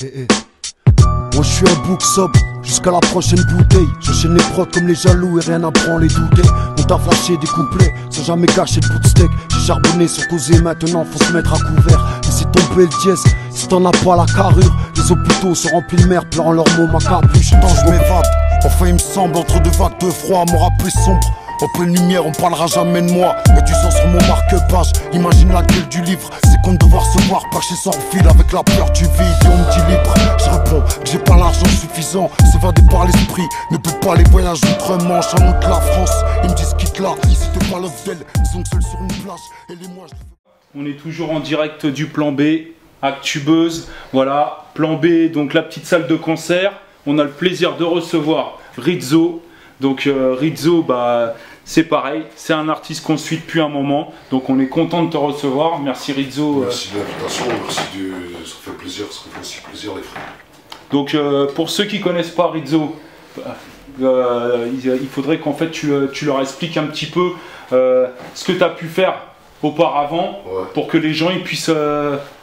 Moi je suis un bouc sobre, jusqu'à la prochaine bouteille. J'enchaîne les prods comme les jaloux et rien n'apprend les douter. On t'a flashé des couplets, sans jamais gâcher le bout de steak. J'ai charbonné sur causé, maintenant faut se mettre à couvert. Laissez tomber le dièse, si t'en as pas la carrure. Les hôpitaux sont remplis de merde, pleurant leurs mots, ma capuche. Tant je m'évade, enfin il me semble, entre deux vagues de froid, mon rap plus sombre. En pleine lumière, on parlera jamais de moi. Y'a du sang sur mon marque-page. Imagine la gueule du livre. C'est con de devoir se voir perché sans fil avec la peur du vide. Et on me dit libre. Je réponds que j'ai pas l'argent suffisant. S'évader par l'esprit. Ne peut pas les voyages outre-Manche. En honte la France. Ils me disent quitte là. Si t'es pas l'offre d'elle, ils sont seuls sur une plage. Et les mois, on est toujours en direct du plan B. Actubeuse. Voilà. Plan B, donc la petite salle de concert. On a le plaisir de recevoir Rizzo. Donc Rizzo, bah, c'est pareil, c'est un artiste qu'on suit depuis un moment, donc on est content de te recevoir. Merci Rizzo. Merci de l'invitation, merci ça fait plaisir, ça fait aussi plaisir les frères. Donc pour ceux qui ne connaissent pas Rizzo, il faudrait qu'en fait tu leur expliques un petit peu ce que tu as pu faire auparavant, pour que les gens ils puissent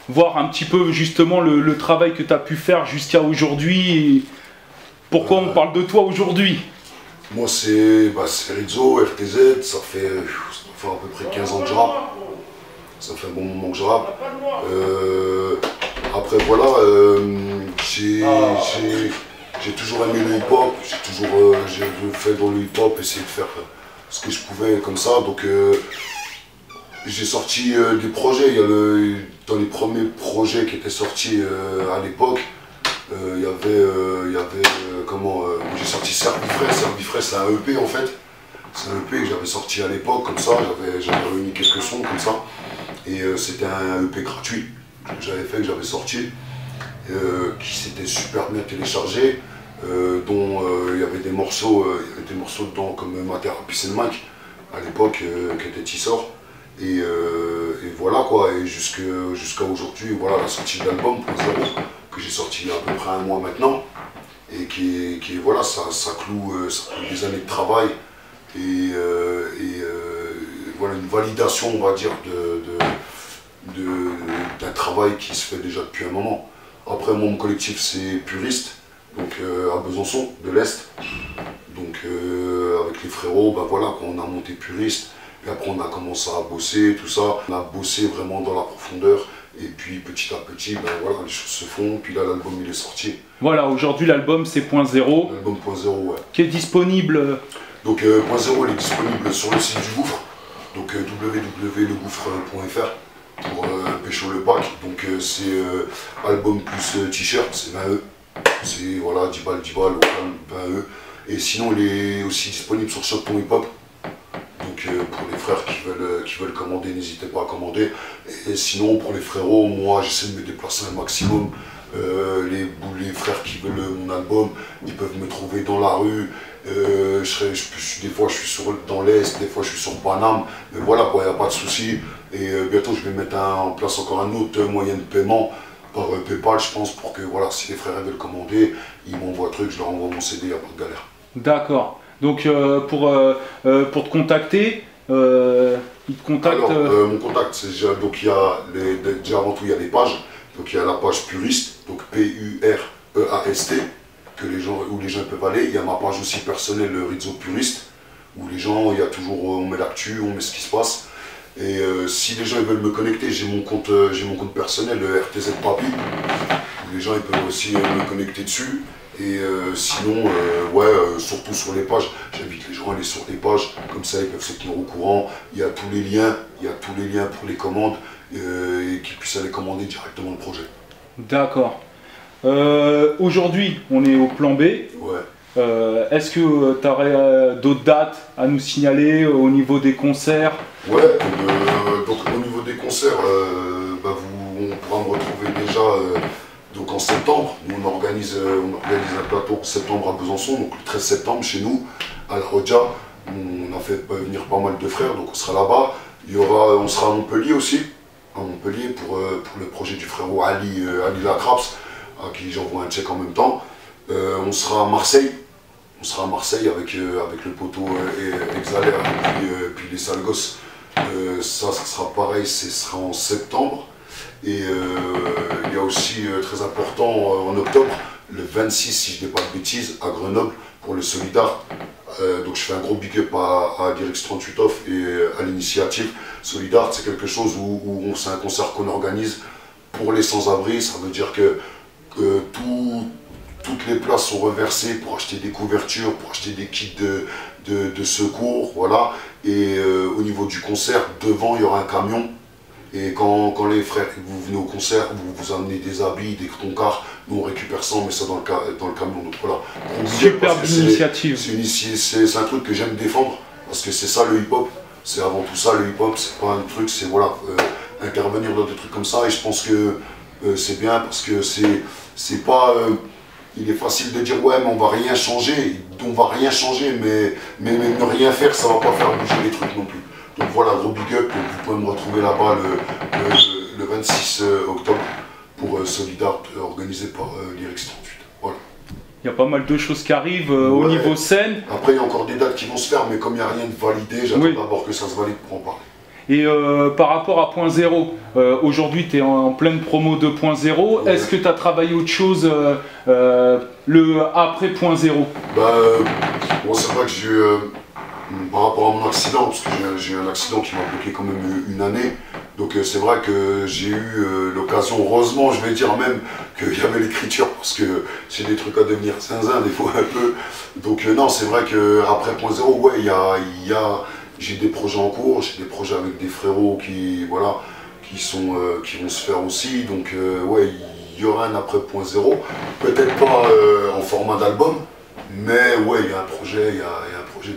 voir un petit peu justement le travail que tu as pu faire jusqu'à aujourd'hui. Pourquoi on parle de toi aujourd'hui? Moi c'est Rizzo, RTZ, ça fait à peu près 15 ans que je rappe. Ça fait un bon moment que je rappe. Après voilà, j'ai toujours aimé le hip-hop, j'ai fait dans le hip-hop, essayé de faire ce que je pouvais comme ça. Donc j'ai sorti des projets, dans les premiers projets qui étaient sortis à l'époque. Il y avait j'ai sorti Servifrais, c'est un EP en fait. C'est un EP que j'avais sorti à l'époque comme ça, j'avais réuni quelques sons comme ça. Et c'était un EP gratuit que j'avais sorti, qui s'était super bien téléchargé, dont il y avait des morceaux dedans comme Ma Thérapie c'est le Mac à l'époque, qui était Tissor. Et voilà quoi, et jusqu'à aujourd'hui, voilà la sortie de l'album .0 que j'ai sorti il y a à peu près un mois maintenant, et qui voilà, ça cloue des années de travail, et voilà une validation, on va dire, d'un travail qui se fait déjà depuis un moment. Après mon collectif c'est Puriste, donc à Besançon, de l'Est, donc avec les frérots, ben voilà, quand on a monté Puriste, et après on a commencé à bosser, tout ça, on a bossé vraiment dans la profondeur. Et puis petit à petit, ben voilà, les choses se font, puis là l'album il est sorti. Voilà, aujourd'hui l'album c'est .0. L'album .0, ouais. Qui est disponible. Donc .0 il est disponible sur le site du Gouffre, donc www.legouffre.fr pour pécho le pack. Donc c'est album plus t-shirt, c'est 20 €. C'est voilà, 10 balles, local, 20 €. Et sinon il est aussi disponible sur Shop Ton Hip Hop. Donc pour les frères qui veulent commander, n'hésitez pas à commander. Et sinon pour les frérots, moi j'essaie de me déplacer un maximum. Les frères qui veulent mon album, ils peuvent me trouver dans la rue. Des fois je suis dans l'Est, des fois je suis sur Paname. Mais voilà quoi, il n'y a pas de souci. Et bientôt je vais mettre en place encore un autre moyen de paiement par Paypal, je pense, pour que voilà, si les frères veulent commander, ils m'envoient un truc, je leur envoie mon CD, il n'y a pas de galère. D'accord. Donc pour te contacter, il te contacte. Alors, mon contact, c'est donc il y a déjà avant tout il y a des pages. Donc il y a la page Puriste, donc P-U-R-E-A-S-T, où les gens peuvent aller. Il y a ma page aussi personnelle Rizzo Puriste, où les gens, il y a toujours, on met l'actu, on met ce qui se passe. Et si les gens ils veulent me connecter, j'ai mon compte personnel, RTZ Papi, où les gens ils peuvent aussi me connecter dessus. Et sinon, surtout sur les pages, j'invite les gens à aller sur les pages, comme ça ils peuvent se tenir au courant. Il y a tous les liens, pour les commandes, et qu'ils puissent aller commander directement le projet. D'accord. Aujourd'hui, on est au plan B. Ouais. Est-ce que tu aurais d'autres dates à nous signaler au niveau des concerts? Ouais, donc au niveau des concerts, on pourra me retrouver déjà. Donc en septembre, nous on organise un plateau en septembre à Besançon, donc le 13 septembre chez nous, à la Rodja. On a fait venir pas mal de frères, donc on sera là-bas. On sera à Montpellier aussi, pour le projet du frérot Ali Latraps, à qui j'envoie un check en même temps. On sera à Marseille. Avec le poteau Exaler et puis les sales gosses. Ça sera pareil, ce sera en septembre. Et il y a aussi très important en octobre, le 26 si je dis pas de bêtises, à Grenoble pour le Solidar. Donc je fais un gros big up à Dirix 38 Off et à l'initiative. Solidar, c'est quelque chose où c'est un concert qu'on organise pour les sans-abri. Ça veut dire que toutes les places sont reversées pour acheter des couvertures, pour acheter des kits de secours, voilà. Et au niveau du concert, devant il y aura un camion. Et quand les frères, vous venez au concert, vous amenez des habits, des toncards, nous on récupère ça, on met ça dans le camion. Donc voilà. Superbe initiative. C'est un truc que j'aime défendre, parce que c'est ça le hip-hop. C'est avant tout ça le hip-hop, c'est pas un truc, c'est voilà, intervenir dans des trucs comme ça. Et je pense que c'est bien, parce que c'est pas... il est facile de dire ouais mais on va rien changer, mais ne rien faire, ça va pas faire bouger les trucs non plus. Donc voilà, gros big up, vous pouvez me retrouver là-bas le 26 octobre pour Solidar organisé par Dirix 38. Voilà. Il y a pas mal de choses qui arrivent au niveau scène. Après il y a encore des dates qui vont se faire, mais comme il n'y a rien de validé, j'attends d'abord que ça se valide pour en parler. Et par rapport à Point Zéro, aujourd'hui tu es en pleine promo de Point Zéro. Est-ce que tu as travaillé autre chose le après Point Zéro? Bon, c'est vrai que j'ai eu, par rapport à mon accident, parce que j'ai eu un accident qui m'a bloqué quand même une année. Donc c'est vrai que j'ai eu l'occasion, heureusement je vais dire même qu'il y avait l'écriture, parce que c'est des trucs à devenir zinzin des fois un peu. Donc non, c'est vrai qu'après Point Zéro, ouais, j'ai des projets en cours, j'ai des projets avec des frérots qui vont se faire aussi. Donc ouais, il y aura un après Point Zéro, peut-être pas en format d'album, mais ouais, il y a un projet, il y a un projet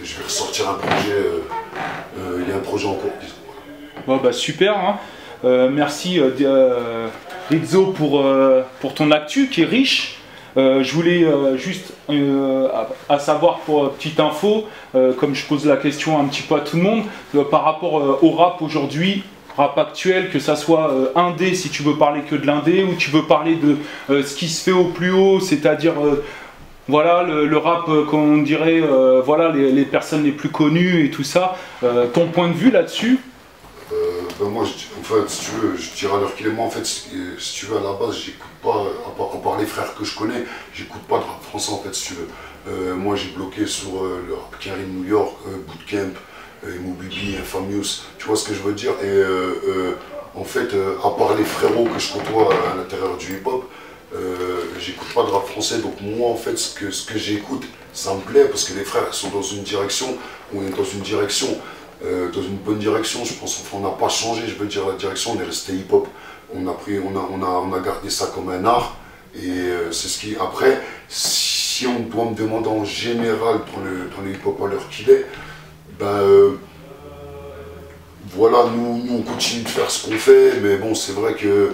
je vais ressortir un projet, il y a un projet en cours, disons. Ouais, bah super, hein. Merci Rizzo pour ton actu qui est riche. Je voulais juste à savoir pour petite info, comme je pose la question un petit peu à tout le monde, par rapport au rap aujourd'hui, rap actuel, que ça soit indé si tu veux parler que de l'indé, ou tu veux parler de ce qui se fait au plus haut, c'est-à-dire voilà le rap qu'on dirait, voilà les personnes les plus connues et tout ça. Ton point de vue là-dessus? Moi, en fait, si tu veux, je dirais à l'heure qu'il est, moi, en fait, si tu veux, à la base, j'écoute pas, à part les frères que je connais, j'écoute pas de rap français, en fait, si tu veux. Moi, j'ai bloqué sur le rap qui arrive New York, Bootcamp, Moubibi, Infamous, tu vois ce que je veux dire. Et en fait, à part les frérots que je côtoie à l'intérieur du hip-hop, j'écoute pas de rap français. Donc moi, en fait, ce que j'écoute, ça me plaît, parce que les frères sont dans une direction, on est dans une direction. Dans une bonne direction, je pense qu'on n'a pas changé, je veux dire, la direction, on est resté hip-hop, on a gardé ça comme un art, et c'est ce qui, après, si on doit me demander en général dans le hip-hop à l'heure qu'il est, voilà, nous on continue de faire ce qu'on fait, mais bon, c'est vrai que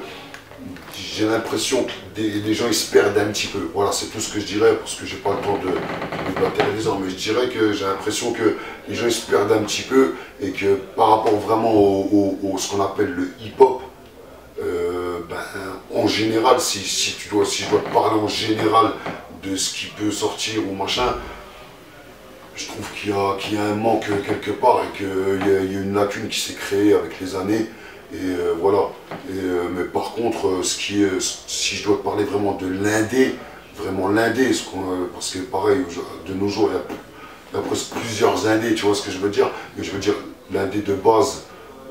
j'ai l'impression que des gens ils se perdent un petit peu. Voilà, c'est tout ce que je dirais, parce que j'ai pas le temps de battre les ans, mais je dirais que j'ai l'impression que les gens ils se perdent un petit peu, et que par rapport vraiment au ce qu'on appelle le hip-hop, en général, si je dois te parler en général de ce qui peut sortir ou machin, je trouve qu'il y a un manque quelque part, et qu'il y a une lacune qui s'est créée avec les années. Et voilà. Mais par contre, si je dois te parler vraiment de l'indé, parce que pareil, de nos jours, il y a presque plusieurs indés, tu vois ce que je veux dire. Mais je veux dire, l'indé de base,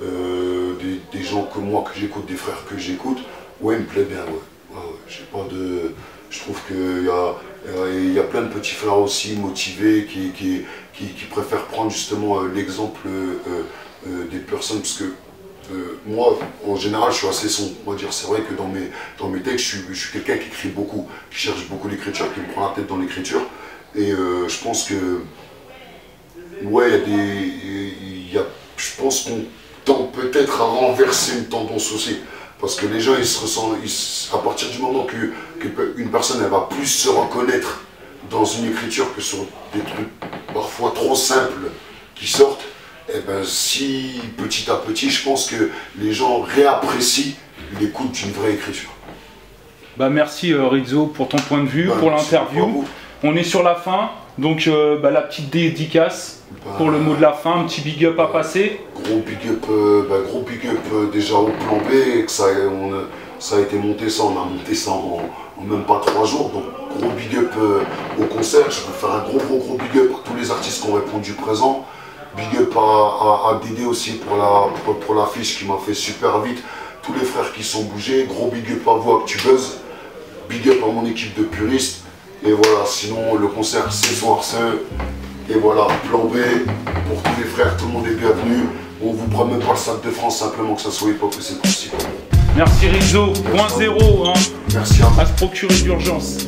des gens comme moi que j'écoute, des frères que j'écoute, ouais, il me plaît bien, ouais. J'ai pas de... Je trouve qu'il y a plein de petits frères aussi motivés qui préfèrent prendre justement l'exemple des personnes, parce que moi, en général, je suis assez sombre. On va dire, c'est vrai que dans mes textes, je suis quelqu'un qui écrit beaucoup, qui cherche beaucoup l'écriture, qui me prend la tête dans l'écriture. Et je pense que, ouais, je pense qu'on tend peut-être à renverser une tendance aussi. Parce que les gens, ils se ressentent, à partir du moment qu'une personne, elle va plus se reconnaître dans une écriture que sur des trucs parfois trop simples qui sortent, et si petit à petit, je pense que les gens réapprécient l'écoute d'une vraie écriture. Merci Rizzo pour ton point de vue, pour l'interview. On est sur la fin. Donc la petite dédicace pour le mot de la fin, un petit big up à passer. Gros big up déjà au plan B, que ça a été monté ça, on a monté ça en même pas 3 jours. Donc gros big up au concert. Je veux faire un gros big up à tous les artistes qui ont répondu présent. Big up à Dédé aussi pour l'affiche qui m'a fait super vite. Tous les frères qui sont bougés, gros big up à vous ActuBuzz. Big up à mon équipe de puristes. Et voilà, sinon le concert c'est son harceux. Et voilà, plan B pour tous les frères, tout le monde est bienvenu. On vous prend même pas le Stade de France, simplement que ça soit hip-hop et c'est possible. Merci Rizzo, point zéro hein, merci à se procurer d'urgence.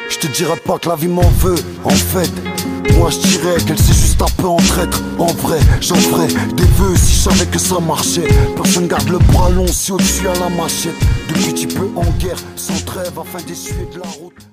Je te dirais pas que la vie m'en veut, en fait. Moi je dirais qu'elle s'est juste un peu en traître. En vrai, j'en ferais des vœux si je savais que ça marchait. Personne garde le bras long si au-dessus à la machette. Depuis petit peu en guerre, sans trêve afin d'essuyer de la route.